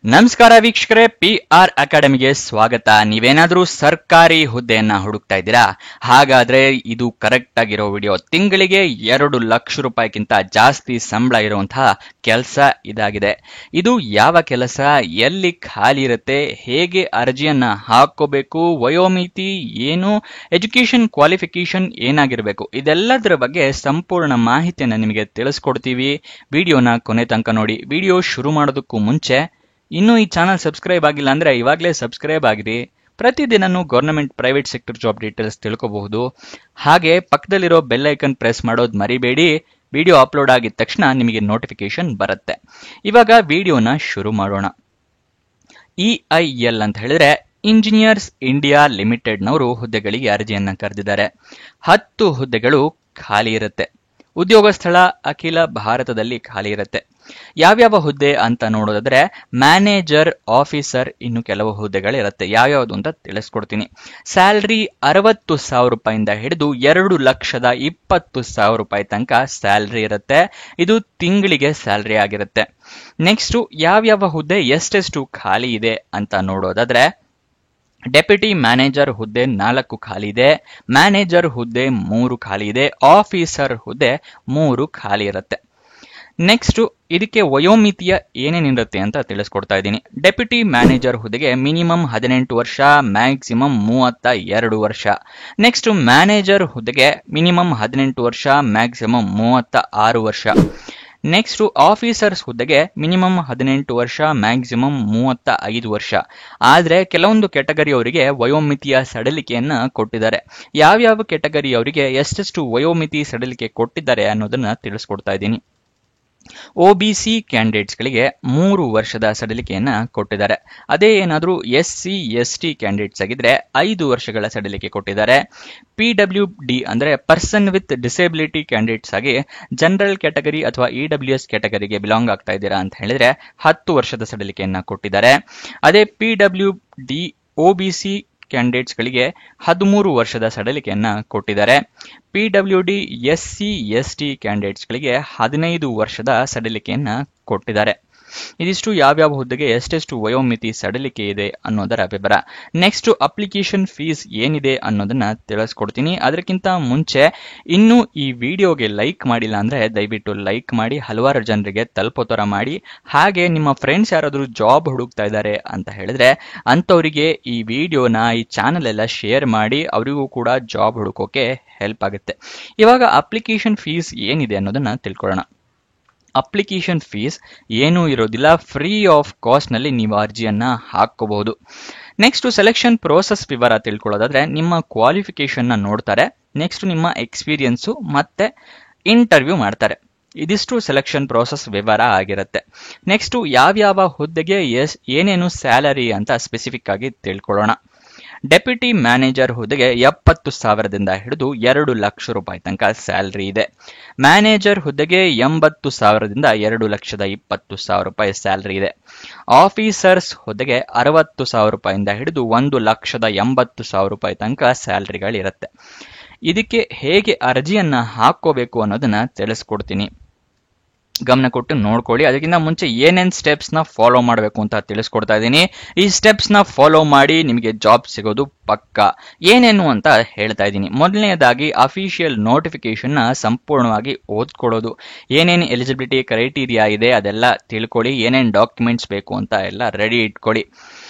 ನಮಸ್ಕಾರ ವೀಕ್ಷಕರೇ, PR ಅಕಾಡೆಮಿಗೆ ಸ್ವಾಗತ. ನೀವೇನಾದ್ರೂ ಸರ್ಕಾರಿ ಹುದ್ದೆಯನ್ನ ಹುಡುಕ್ತಾ ಇದ್ದೀರಾ? ಹಾಗಾದ್ರೆ ಇದು ಕರೆಕ್ಟ್ ಆಗಿರೋ ವಿಡಿಯೋ. ತಿಂಗಳಿಗೆ 2 ಲಕ್ಷ ರೂಪಾಯಿಗಿಂತ ಜಾಸ್ತಿ ಸಂಬಳ ಇರುವಂತಹ ಕೆಲಸ ಇದಾಗಿದೆ. ಇದು ಯಾವ ಕೆಲಸ, ಎಲ್ಲಿ ಖಾಲಿ ಇರುತ್ತೆ, ಹೇಗೆ ಅರ್ಜಿಯನ್ನ ಹಾಕೋಬೇಕು, ವಯೋಮಿತಿ ಏನು, ಎಜುಕೇಶನ್ ಕ್ವಾಲಿಫಿಕೇಶನ್ ಏನಾಗಿರ್ಬೇಕು, ಇದೆಲ್ಲದರ ಬಗ್ಗೆ ಸಂಪೂರ್ಣ ಮಾಹಿತಿಯನ್ನ ನಿಮಗೆ ತಿಳಿಸ್ಕೊಡ್ತೀವಿ. ವಿಡಿಯೋನ ಕೊನೆ ತನಕ ನೋಡಿ. ವಿಡಿಯೋ ಶುರು ಮಾಡೋದಕ್ಕೂ ಮುಂಚೆ ಇನ್ನೂ ಈ ಚಾನಲ್ ಸಬ್ಸ್ಕ್ರೈಬ್ ಆಗಿಲ್ಲ ಅಂದ್ರೆ ಇವಾಗಲೇ ಸಬ್ಸ್ಕ್ರೈಬ್ ಆಗಿರಿ. ಪ್ರತಿದಿನನೂ government private sector job details ತಿಳ್ಕೋಬಹುದು. ಹಾಗೆ ಪಕ್ಕದಲ್ಲಿರೋ ಬೆಲ್ ಐಕನ್ ಪ್ರೆಸ್ ಮಾಡೋದು ಮರಿಬೇಡಿ. ವಿಡಿಯೋ ಅಪ್ಲೋಡ್ ಆಗಿದ ತಕ್ಷಣ ನಿಮಗೆ ನೋಟಿಫಿಕೇಶನ್ ಬರುತ್ತೆ. ಇವಾಗ ವಿಡಿಯೋನ ಶುರು ಮಾಡೋಣ. EIL ಅಂತ ಹೇಳಿದ್ರೆ ಇಂಜಿನಿಯರ್ಸ್ ಇಂಡಿಯಾ ಲಿಮಿಟೆಡ್ನವರು ಹುದ್ದೆಗಳಿಗೆ ಅರ್ಜಿಯನ್ನ ಕರೆದಿದ್ದಾರೆ. 10 ಹುದ್ದೆಗಳು ಖಾಲಿ ಇರುತ್ತೆ. ಉದ್ಯೋಗ ಸ್ಥಳ ಅಖಿಲ ಭಾರತದಲ್ಲಿ ಖಾಲಿ ಇರುತ್ತೆ. ಯಾವ್ಯಾವ ಹುದ್ದೆ ಅಂತ ನೋಡೋದಾದ್ರೆ ಮ್ಯಾನೇಜರ್, ಆಫೀಸರ್, ಇನ್ನು ಕೆಲವು ಹುದ್ದೆಗಳಿರುತ್ತೆ. ಯಾವ್ಯಾವುದು ಅಂತ ತಿಳಿಸ್ಕೊಡ್ತೀನಿ. ಸ್ಯಾಲ್ರಿ 60,000 ರೂಪಾಯಿಂದ ಹಿಡಿದು 2,20,000 ರೂಪಾಯಿ ತನಕ ಸ್ಯಾಲ್ರಿ ಇರುತ್ತೆ. ಇದು ತಿಂಗಳಿಗೆ ಸ್ಯಾಲ್ರಿ ಆಗಿರುತ್ತೆ. ನೆಕ್ಸ್ಟ್ ಯಾವ್ಯಾವ ಹುದ್ದೆ ಎಷ್ಟೆಷ್ಟು ಖಾಲಿ ಇದೆ ಅಂತ ನೋಡೋದಾದ್ರೆ ಡೆಪ್ಯೂಟಿ ಮ್ಯಾನೇಜರ್ ಹುದ್ದೆ 4 ಖಾಲಿ ಇದೆ, ಮ್ಯಾನೇಜರ್ ಹುದ್ದೆ 3 ಖಾಲಿ ಇದೆ, ಆಫೀಸರ್ ಹುದ್ದೆ 3 ಖಾಲಿ ಇರುತ್ತೆ. ನೆಕ್ಸ್ಟ್ ಇದಕ್ಕೆ ವಯೋಮಿತಿಯ ಏನೇನಿರುತ್ತೆ ಅಂತ ತಿಳಿಸ್ಕೊಡ್ತಾ ಇದ್ದೀನಿ. ಡೆಪ್ಯೂಟಿ ಮ್ಯಾನೇಜರ್ ಹುದ್ದೆಗೆ ಮಿನಿಮಮ್ 18 ವರ್ಷ, ಮ್ಯಾಕ್ಸಿಮಮ್ 32 ವರ್ಷ. ನೆಕ್ಸ್ಟ್ ಮ್ಯಾನೇಜರ್ ಹುದ್ದೆಗೆ ಮಿನಿಮಮ್ 18 ವರ್ಷ, ಮ್ಯಾಕ್ಸಿಮಮ್ 36 ವರ್ಷ. ನೆಕ್ಸ್ಟ್ ಆಫೀಸರ್ಸ್ ಹುದ್ದೆಗೆ ಮಿನಿಮಮ್ 18 ವರ್ಷ, ಮ್ಯಾಕ್ಸಿಮಮ್ 35 ವರ್ಷ. ಆದ್ರೆ ಕೆಲವೊಂದು ಕೆಟಗರಿ ಅವರಿಗೆ ವಯೋಮಿತಿಯ ಸಡಿಲಿಕೆಯನ್ನ ಕೊಟ್ಟಿದ್ದಾರೆ. ಯಾವ್ಯಾವ ಕೆಟಗರಿ ಅವರಿಗೆ ಎಷ್ಟೆಷ್ಟು ವಯೋಮಿತಿ ಸಡಿಲಿಕೆ ಕೊಟ್ಟಿದ್ದಾರೆ ಅನ್ನೋದನ್ನ ತಿಳಿಸ್ಕೊಡ್ತಾ ಇದ್ದೀನಿ. OBC ಕ್ಯಾಂಡಿಡೇಟ್ಸ್ಗಳಿಗೆ 3 ವರ್ಷದ ಸಡಿಲಿಕೆಯನ್ನ ಕೊಟ್ಟಿದ್ದಾರೆ. ಅದೇ ಏನಾದರೂ SC ST ಕ್ಯಾಂಡಿಡೇಟ್ಸ್ ಆಗಿದ್ರೆ 5 ವರ್ಷಗಳ ಸಡಿಲಿಕೆ ಕೊಟ್ಟಿದ್ದಾರೆ. PWD ಅಂದ್ರೆ ಪರ್ಸನ್ ವಿತ್ ಡಿಸೇಬಿಲಿಟಿ ಕ್ಯಾಂಡಿಡೇಟ್ಸ್ ಆಗಿ ಜನರಲ್ ಕ್ಯಾಟಗರಿ ಅಥವಾ EWS ಕ್ಯಾಟಗರಿಗೆ ಬಿಲಾಂಗ್ ಆಗ್ತಾ ಇದ್ದೀರಾ ಅಂತ ಹೇಳಿದ್ರೆ 10 ವರ್ಷದ ಸಡಿಲಿಕೆಯನ್ನ ಕೊಟ್ಟಿದ್ದಾರೆ. ಅದೇ PWD OBC ಕ್ಯಾಂಡಿಡೇಟ್ಸ್ಗಳಿಗೆ 13 ವರ್ಷದ ಸಡಿಲಿಕೆಯನ್ನ ಕೊಟ್ಟಿದ್ದಾರೆ. PWD SC ST ಕ್ಯಾಂಡಿಡೇಟ್ಸ್ಗಳಿಗೆ 15 ವರ್ಷದ ಸಡಿಲಿಕೆಯನ್ನ ಕೊಟ್ಟಿದ್ದಾರೆ. ಇದಿಷ್ಟು ಯಾವ್ಯಾವ ಹುದ್ದೆಗೆ ಎಷ್ಟೆಷ್ಟು ವಯೋಮಿತಿ ಸಡಿಲಿಕೆ ಇದೆ ಅನ್ನೋದರ ವಿವರ. ನೆಕ್ಸ್ಟ್ ಅಪ್ಲಿಕೇಶನ್ ಫೀಸ್ ಏನಿದೆ ಅನ್ನೋದನ್ನ ತಿಳಿಸ್ಕೊಡ್ತೀನಿ. ಅದಕ್ಕಿಂತ ಮುಂಚೆ ಇನ್ನೂ ಈ ವಿಡಿಯೋಗೆ ಲೈಕ್ ಮಾಡಿಲ್ಲ ಅಂದ್ರೆ ದಯವಿಟ್ಟು ಲೈಕ್ ಮಾಡಿ, ಹಲವಾರು ಜನರಿಗೆ ತಲುಪೋ ತರ ಮಾಡಿ. ಹಾಗೆ ನಿಮ್ಮ ಫ್ರೆಂಡ್ಸ್ ಯಾರಾದರೂ ಜಾಬ್ ಹುಡುಕ್ತಾ ಇದ್ದಾರೆ ಅಂತ ಹೇಳಿದ್ರೆ ಅಂಥವರಿಗೆ ಈ ವಿಡಿಯೋನ, ಈ ಚಾನಲ್ ಎಲ್ಲ ಶೇರ್ ಮಾಡಿ, ಅವರಿಗೂ ಕೂಡ ಜಾಬ್ ಹುಡುಕೋಕೆ ಹೆಲ್ಪ್ ಆಗುತ್ತೆ. ಇವಾಗ ಅಪ್ಲಿಕೇಶನ್ ಫೀಸ್ ಏನಿದೆ ಅನ್ನೋದನ್ನ ತಿಳ್ಕೊಳ್ಳೋಣ. ಅಪ್ಲಿಕೇಶನ್ ಫೀಸ್ ಏನೂ ಇರೋದಿಲ್ಲ, ಫ್ರೀ ಆಫ್ ಕಾಸ್ಟ್ ನಲ್ಲಿ ನೀವು ಅರ್ಜಿಯನ್ನ ಹಾಕೋಬಹುದು. ನೆಕ್ಸ್ಟ್ ಸೆಲೆಕ್ಷನ್ ಪ್ರೋಸೆಸ್ ವಿವರ ತಿಳ್ಕೊಳ್ಳೋದಾದ್ರೆ ನಿಮ್ಮ ಕ್ವಾಲಿಫಿಕೇಶನ್ ನ ನೋಡ್ತಾರೆ. ನೆಕ್ಸ್ಟ್ ನಿಮ್ಮ ಎಕ್ಸ್ಪೀರಿಯನ್ಸು ಮತ್ತೆ ಇಂಟರ್ವ್ಯೂ ಮಾಡ್ತಾರೆ. ಇದಿಷ್ಟು ಸೆಲೆಕ್ಷನ್ ಪ್ರೋಸೆಸ್ ವಿವರ ಆಗಿರುತ್ತೆ. ನೆಕ್ಸ್ಟ್ ಯಾವ್ಯಾವ ಹುದ್ದೆಗೆ ಏನೇನು ಸ್ಯಾಲರಿ ಅಂತ ಸ್ಪೆಸಿಫಿಕ್ ಆಗಿ ತಿಳ್ಕೊಳ್ಳೋಣ. ಡೆಪ್ಯೂಟಿ ಮ್ಯಾನೇಜರ್ ಹುದ್ದೆಗೆ 70,000ದಿಂದ ಹಿಡಿದು 2 ಲಕ್ಷ ರೂಪಾಯಿ ತನಕ ಸ್ಯಾಲರಿ ಇದೆ. ಮ್ಯಾನೇಜರ್ ಹುದ್ದೆಗೆ 80,000ದಿಂದ 2,20,000 ರೂಪಾಯಿ ಸ್ಯಾಲರಿ ಇದೆ. ಆಫೀಸರ್ಸ್ ಹುದ್ದೆಗೆ 60,000 ರೂಪಾಯಿಂದ ಹಿಡಿದು 1,80,000 ರೂಪಾಯಿ ತನಕ ಸ್ಯಾಲರಿಗಳಿರುತ್ತೆ. ಇದಕ್ಕೆ ಹೇಗೆ ಅರ್ಜಿಯನ್ನ ಹಾಕೋಬೇಕು ಅನ್ನೋದನ್ನ ತಿಳಿಸ್ಕೊಡ್ತೀನಿ. ಗಮನ ಕೊಟ್ಟು ನೋಡ್ಕೊಳ್ಳಿ. ಅದಕ್ಕಿಂತ ಮುಂಚೆ ಏನೇನ್ ಸ್ಟೆಪ್ಸ್ ನ ಫಾಲೋ ಮಾಡಬೇಕು ಅಂತ ತಿಳಿಸ್ಕೊಡ್ತಾ ಇದ್ದೀನಿ. ಈ ಸ್ಟೆಪ್ಸ್ ನ ಫಾಲೋ ಮಾಡಿ ನಿಮಗೆ ಜಾಬ್ ಸಿಗೋದು ಪಕ್ಕ. ಏನೇನು ಅಂತ ಹೇಳ್ತಾ ಇದ್ದೀನಿ. ಮೊದಲನೇದಾಗಿ ಅಫಿಷಿಯಲ್ ನೋಟಿಫಿಕೇಶನ್ ನ ಸಂಪೂರ್ಣವಾಗಿ ಓದ್ಕೊಳ್ಳೋದು. ಏನೇನು ಎಲಿಜಿಬಿಲಿಟಿ ಕ್ರೈಟೀರಿಯಾ ಇದೆ ಅದೆಲ್ಲ ತಿಳ್ಕೊಳ್ಳಿ. ಏನೇನು ಡಾಕ್ಯುಮೆಂಟ್ಸ್ ಬೇಕು ಅಂತ ಎಲ್ಲ ರೆಡಿ ಇಟ್ಕೊಳ್ಳಿ.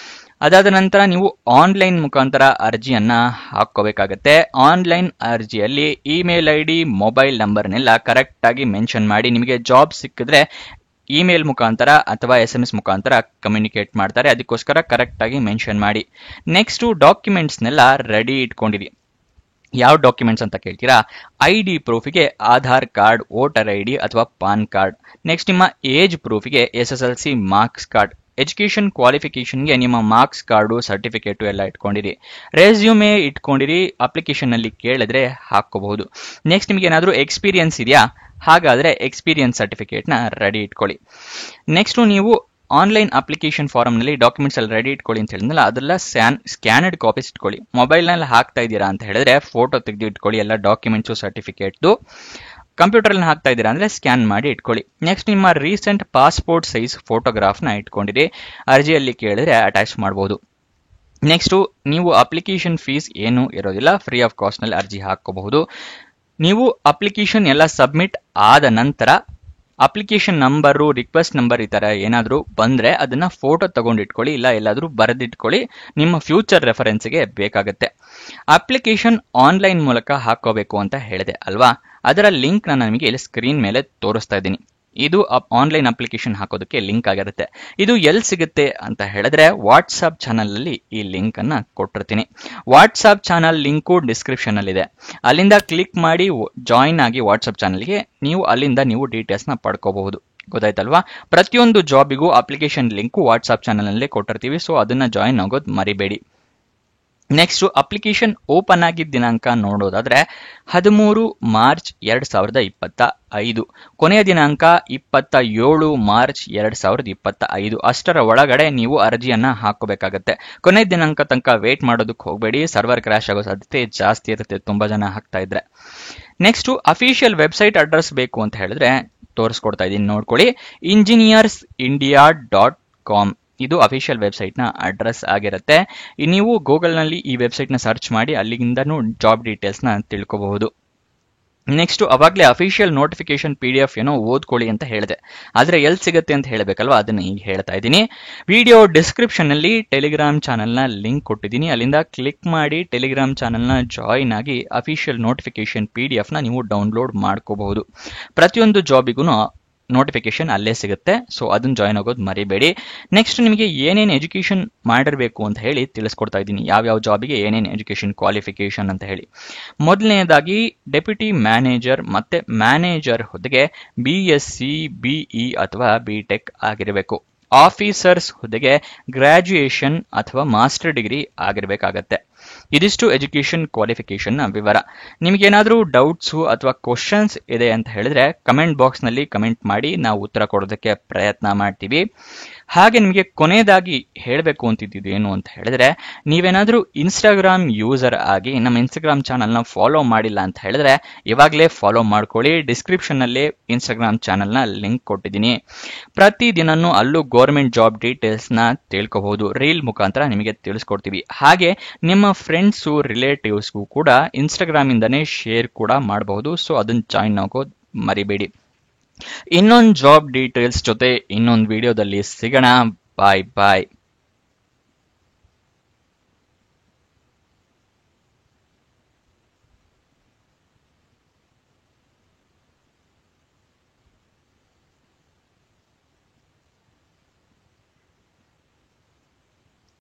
ಅದಾದ ನಂತರ ನೀವು ಆನ್ಲೈನ್ ಮುಖಾಂತರ ಅರ್ಜಿಯನ್ನ ಹಾಕೋಬೇಕಾಗತ್ತೆ. ಆನ್ಲೈನ್ ಅರ್ಜಿಯಲ್ಲಿ ಇಮೇಲ್ ID, ಮೊಬೈಲ್ ನಂಬರ್ನೆಲ್ಲ ಕರೆಕ್ಟ್ ಆಗಿ ಮೆನ್ಷನ್ ಮಾಡಿ. ನಿಮಗೆ ಜಾಬ್ ಸಿಕ್ಕಿದ್ರೆ ಇಮೇಲ್ ಮುಖಾಂತರ ಅಥವಾ SMS ಮುಖಾಂತರ ಕಮ್ಯುನಿಕೇಟ್ ಮಾಡ್ತಾರೆ. ಅದಕ್ಕೋಸ್ಕರ ಕರೆಕ್ಟ್ ಆಗಿ ಮೆನ್ಷನ್ ಮಾಡಿ. ನೆಕ್ಸ್ಟ್ ಡಾಕ್ಯುಮೆಂಟ್ಸ್ನೆಲ್ಲ ರೆಡಿ ಇಟ್ಕೊಂಡಿರಿ. ಯಾವ ಡಾಕ್ಯುಮೆಂಟ್ಸ್ ಅಂತ ಕೇಳ್ತೀರಾ? ID ಪ್ರೂಫಿಗೆ ಆಧಾರ್ ಕಾರ್ಡ್, ವೋಟರ್ ID ಅಥವಾ ಪಾನ್ ಕಾರ್ಡ್. ನೆಕ್ಸ್ಟ್ ನಿಮ್ಮ ಏಜ್ ಪ್ರೂಫಿಗೆ SSLC ಮಾರ್ಕ್ಸ್ ಕಾರ್ಡ್. ಎಜುಕೇಶನ್ ಕ್ವಾಲಿಫಿಕೇಶನ್ಗೆ ನಿಮ್ಮ ಮಾರ್ಕ್ಸ್ ಕಾರ್ಡು, ಸರ್ಟಿಫಿಕೇಟು ಎಲ್ಲ ಇಟ್ಕೊಂಡಿರಿ. ರೆಸ್ಯೂಮೆ ಇಟ್ಕೊಂಡಿರಿ. ಅಪ್ಲಿಕೇಶನ್ ನಲ್ಲಿ ಕೇಳಿದ್ರೆ ಹಾಕೋಬಹುದು. ನೆಕ್ಸ್ಟ್ ನಿಮಗೆ ಏನಾದರೂ ಎಕ್ಸ್ಪೀರಿಯನ್ಸ್ ಇದೆಯಾ? ಹಾಗಾದ್ರೆ ಎಕ್ಸ್ಪೀರಿಯನ್ಸ್ ಸರ್ಟಿಫಿಕೇಟ್ ನ ರೆಡಿ ಇಟ್ಕೊಳ್ಳಿ. ನೆಕ್ಸ್ಟ್ ನೀವು ಆನ್ಲೈನ್ ಅಪ್ಲಿಕೇಶನ್ ಫಾರಂ ನಲ್ಲಿ ಡಾಕ್ಯುಮೆಂಟ್ಸ್ ಎಲ್ಲ ರೆಡಿ ಇಟ್ಕೊಳ್ಳಿ ಅಂತ ಹೇಳಿದ್ನಲ್ಲ, ಅದೆಲ್ಲ ಸ್ಕ್ಯಾನಡ್ ಕಾಪೀಸ್ ಇಟ್ಕೊಳ್ಳಿ. ಮೊಬೈಲ್ ನಲ್ಲಿ ಹಾಕ್ತಾ ಇದ್ದೀರಾ ಅಂತ ಹೇಳಿದ್ರೆ ಫೋಟೋ ತೆಗೆದು ಇಟ್ಕೊಳ್ಳಿ ಎಲ್ಲ ಡಾಕ್ಯುಮೆಂಟ್ಸು, ಸರ್ಟಿಫಿಕೇಟ್ದು. ಕಂಪ್ಯೂಟರ್ನ ಹಾಕ್ತಾ ಇದ್ದೀರಾ ಅಂದ್ರೆ ಸ್ಕ್ಯಾನ್ ಮಾಡಿ ಇಟ್ಕೊಳ್ಳಿ. ನೆಕ್ಸ್ಟ್ ನಿಮ್ಮ ರೀಸೆಂಟ್ ಪಾಸ್ಪೋರ್ಟ್ ಸೈಜ್ ಫೋಟೋಗ್ರಾಫ್ನ ಇಟ್ಕೊಂಡಿರಿ, ಅರ್ಜಿಯಲ್ಲಿ ಕೇಳಿದ್ರೆ ಅಟ್ಯಾಚ್ ಮಾಡಬಹುದು. ನೆಕ್ಸ್ಟ್ ನೀವು ಅಪ್ಲಿಕೇಶನ್ ಫೀಸ್ ಏನು ಇರೋದಿಲ್ಲ, ಫ್ರೀ ಆಫ್ ಕಾಸ್ಟ್ ನಲ್ಲಿ ಅರ್ಜಿ ಹಾಕೋಬಹುದು. ನೀವು ಅಪ್ಲಿಕೇಶನ್ ಎಲ್ಲ ಸಬ್ಮಿಟ್ ಆದ ನಂತರ ಅಪ್ಲಿಕೇಶನ್ ನಂಬರು, ರಿಕ್ವೆಸ್ಟ್ ನಂಬರ್ ಈ ತರ ಏನಾದರೂ ಬಂದ್ರೆ ಅದನ್ನ ಫೋಟೋ ತಗೊಂಡಿಟ್ಕೊಳ್ಳಿ, ಇಲ್ಲ ಎಲ್ಲಾದ್ರೂ ಬರೆದಿಟ್ಕೊಳ್ಳಿ, ನಿಮ್ಮ ಫ್ಯೂಚರ್ ರೆಫರೆನ್ಸ್ಗೆ ಬೇಕಾಗುತ್ತೆ. ಅಪ್ಲಿಕೇಶನ್ ಆನ್ಲೈನ್ ಮೂಲಕ ಹಾಕೋಬೇಕು ಅಂತ ಹೇಳಿದೆ ಅಲ್ವಾ, ಅದರ ಲಿಂಕ್ ನಾನು ನಿಮಗೆ ಇಲ್ಲಿ ಸ್ಕ್ರೀನ್ ಮೇಲೆ ತೋರಿಸ್ತಾ ಇದ್ದೀನಿ. ಇದು ಆನ್ಲೈನ್ ಅಪ್ಲಿಕೇಶನ್ ಹಾಕೋದಕ್ಕೆ ಲಿಂಕ್ ಆಗಿರುತ್ತೆ. ಇದು ಎಲ್ಲಿ ಸಿಗುತ್ತೆ ಅಂತ ಹೇಳಿದ್ರೆ ವಾಟ್ಸ್ಆಪ್ ಚಾನಲ್ ಅಲ್ಲಿ ಈ ಲಿಂಕ್ ಅನ್ನ ಕೊಟ್ಟಿರ್ತೀನಿ. ವಾಟ್ಸ್ಆಪ್ ಚಾನಲ್ ಲಿಂಕು ಡಿಸ್ಕ್ರಿಪ್ಷನ್ ಅಲ್ಲಿ ಇದೆ, ಅಲ್ಲಿಂದ ಕ್ಲಿಕ್ ಮಾಡಿ ಜಾಯಿನ್ ಆಗಿ ವಾಟ್ಸ್ಆಪ್ ಚಾನಲ್ಗೆ ಅಲ್ಲಿಂದ ನೀವು ಡೀಟೇಲ್ಸ್ ನ ಪಡ್ಕೋಬಹುದು. ಗೊತ್ತಾಯ್ತಲ್ವಾ? ಪ್ರತಿಯೊಂದು ಜಾಬಿಗೂ ಅಪ್ಲಿಕೇಶನ್ ಲಿಂಕ್ ವಾಟ್ಸ್ಆಪ್ ಚಾನಲ್ ನಲ್ಲಿ ಕೊಟ್ಟಿರ್ತೀವಿ, ಸೊ ಅದನ್ನ ಜಾಯಿನ್ ಆಗೋದು ಮರಿಬೇಡಿ. ನೆಕ್ಸ್ಟ್ ಅಪ್ಲಿಕೇಶನ್ ಓಪನ್ ಆಗಿದ್ದ ದಿನಾಂಕ ನೋಡೋದಾದ್ರೆ 13 ಮಾರ್ಚ್ 2025, ಕೊನೆಯ ದಿನಾಂಕ 27 ಮಾರ್ಚ್ 2025. ಅಷ್ಟರ ಒಳಗಡೆ ನೀವು ಅರ್ಜಿಯನ್ನ ಹಾಕೋಬೇಕಾಗತ್ತೆ. ಕೊನೆಯ ದಿನಾಂಕ ತನಕ ವೇಟ್ ಮಾಡೋದಕ್ಕೆ ಹೋಗಬೇಡಿ, ಸರ್ವರ್ ಕ್ರಾಶ್ ಆಗೋ ಸಾಧ್ಯತೆ ಜಾಸ್ತಿ ಇರುತ್ತೆ ತುಂಬಾ ಜನ ಹಾಕ್ತಾ ಇದ್ರೆ. ನೆಕ್ಸ್ಟ್ ಅಫಿಷಿಯಲ್ ವೆಬ್ಸೈಟ್ ಅಡ್ರೆಸ್ ಬೇಕು ಅಂತ ಹೇಳಿದ್ರೆ ತೋರಿಸ್ಕೊಡ್ತಾ ಇದ್ದೀನಿ, ನೋಡ್ಕೊಳ್ಳಿ. engineersindia.com ಇದು ಅಫಿಷಿಯಲ್ ವೆಬ್ಸೈಟ್ ನ ಅಡ್ರೆಸ್ ಆಗಿರುತ್ತೆ. ನೀವು ಗೂಗಲ್ ನಲ್ಲಿ ಈ ವೆಬ್ಸೈಟ್ ನ ಸರ್ಚ್ ಮಾಡಿ ಅಲ್ಲಿಂದನೂ ಜಾಬ್ ಡೀಟೇಲ್ಸ್ ನ ತಿಳ್ಕೋಬಹುದು. ನೆಕ್ಸ್ಟ್ ಅವಾಗಲೇ ಅಫಿಷಿಯಲ್ ನೋಟಿಫಿಕೇಶನ್ PDF ಏನೋ ಓದ್ಕೊಳ್ಳಿ ಅಂತ ಹೇಳಿದೆ, ಆದ್ರೆ ಎಲ್ಲಿ ಸಿಗುತ್ತೆ ಅಂತ ಹೇಳಬೇಕಲ್ವಾ, ಅದನ್ನ ಈಗ ಹೇಳ್ತಾ ಇದ್ದೀನಿ. ವಿಡಿಯೋ ಡಿಸ್ಕ್ರಿಪ್ಷನ್ ನಲ್ಲಿ ಟೆಲಿಗ್ರಾಮ್ ಚಾನಲ್ ನ ಲಿಂಕ್ ಕೊಟ್ಟಿದ್ದೀನಿ, ಅಲ್ಲಿಂದ ಕ್ಲಿಕ್ ಮಾಡಿ ಟೆಲಿಗ್ರಾಮ್ ಚಾನಲ್ ನ ಜಾಯಿನ್ ಆಗಿ ಅಫಿಷಿಯಲ್ ನೋಟಿಫಿಕೇಶನ್ PDF ನ ನೀವು ಡೌನ್ಲೋಡ್ ಮಾಡ್ಕೋಬಹುದು. ಪ್ರತಿಯೊಂದು ಜಾಬಿಗೂ ನೋಟಿಫಿಕೇಶನ್ ಅಲ್ಲೇ ಸಿಗುತ್ತೆ, ಸೊ ಅದನ್ನ ಜಾಯಿನ್ ಆಗೋದು ಮರಿಬೇಡಿ. ನೆಕ್ಸ್ಟ್ ನಿಮಗೆ ಏನೇನು ಎಜುಕೇಶನ್ ಮಾಡಿರಬೇಕು ಅಂತ ಹೇಳಿ ತಿಳಿಸ್ಕೊಡ್ತಾ ಇದ್ದೀನಿ, ಯಾವ್ಯಾವ ಜಾಬಿಗೆ ಏನೇನು ಎಜುಕೇಶನ್ ಕ್ವಾಲಿಫಿಕೇಶನ್ ಅಂತ ಹೇಳಿ. ಮೊದಲನೇದಾಗಿ ಡೆಪ್ಯೂಟಿ ಮ್ಯಾನೇಜರ್ ಮತ್ತೆ ಮ್ಯಾನೇಜರ್ ಹುದ್ದೆಗೆ BSc BE ಅಥವಾ BTech ಆಗಿರಬೇಕು. ಆಫೀಸರ್ಸ್ ಹುದ್ದೆಗೆ ಗ್ರಾಜ್ಯುಯೇಷನ್ ಅಥವಾ ಮಾಸ್ಟರ್ ಡಿಗ್ರಿ ಆಗಿರಬೇಕಾಗತ್ತೆ. ಇದಿಷ್ಟು ಎಜುಕೇಶನ್ ಕ್ವಾಲಿಫಿಕೇಶನ್ ನ ವಿವರ. ನಿಮ್ಗೇನಾದ್ರೂ ಡೌಟ್ಸ್ ಅಥವಾ ಕ್ವಶನ್ಸ್ ಇದೆ ಅಂತ ಹೇಳಿದ್ರೆ ಕಮೆಂಟ್ ಬಾಕ್ಸ್ ನಲ್ಲಿ ಕಮೆಂಟ್ ಮಾಡಿ, ನಾವು ಉತ್ತರ ಕೊಡೋದಕ್ಕೆ ಪ್ರಯತ್ನ ಮಾಡ್ತೀವಿ. ಹಾಗೆ ನಿಮಗೆ ಕೊನೆಯದಾಗಿ ಹೇಳಬೇಕು ಅಂತಿದ್ದು ಏನು ಅಂತ ಹೇಳಿದ್ರೆ, ನೀವೇನಾದ್ರೂ ಇನ್ಸ್ಟಾಗ್ರಾಮ್ ಯೂಸರ್ ಆಗಿ ನಮ್ಮ ಇನ್ಸ್ಟಾಗ್ರಾಮ್ ಚಾನಲ್ ನ ಫಾಲೋ ಮಾಡಿಲ್ಲ ಅಂತ ಹೇಳಿದ್ರೆ ಇವಾಗಲೇ ಫಾಲೋ ಮಾಡ್ಕೊಳ್ಳಿ. ಡಿಸ್ಕ್ರಿಪ್ಷನ್ ನಲ್ಲಿ ಇನ್ಸ್ಟಾಗ್ರಾಮ್ ಚಾನಲ್ ನ ಲಿಂಕ್ ಕೊಟ್ಟಿದ್ದೀನಿ. ಪ್ರತಿದಿನನೂ ಅಲ್ಲೂ ಗೌರ್ಮೆಂಟ್ ಜಾಬ್ ಡೀಟೇಲ್ಸ್ ನ ತಿಳ್ಕೋಬಹುದು, ರೀಲ್ ಮುಖಾಂತರ ನಿಮಗೆ ತಿಳಿಸ್ಕೊಡ್ತೀವಿ. ಹಾಗೆ ನಿಮ್ಮ ಫ್ರೆಂಡ್ಸ್ ರಿಲೇಟಿವ್ಸ್ಗೂ ಕೂಡ ಇನ್ಸ್ಟಾಗ್ರಾಮ್ ಇಂದಾನೇ ಶೇರ್ ಕೂಡ ಮಾಡಬಹುದು, ಸೊ ಅದನ್ನ ಜಾಯಿನ್ ಆಗೋದು ಮರಿಬೇಡಿ. ಇನ್ನೊಂದು ಜಾಬ್ ಡೀಟೇಲ್ಸ್ ಜೊತೆ ಇನ್ನೊಂದು ವಿಡಿಯೋದಲ್ಲಿ ಸಿಗೋಣ. ಬಾಯ್ ಬಾಯ್.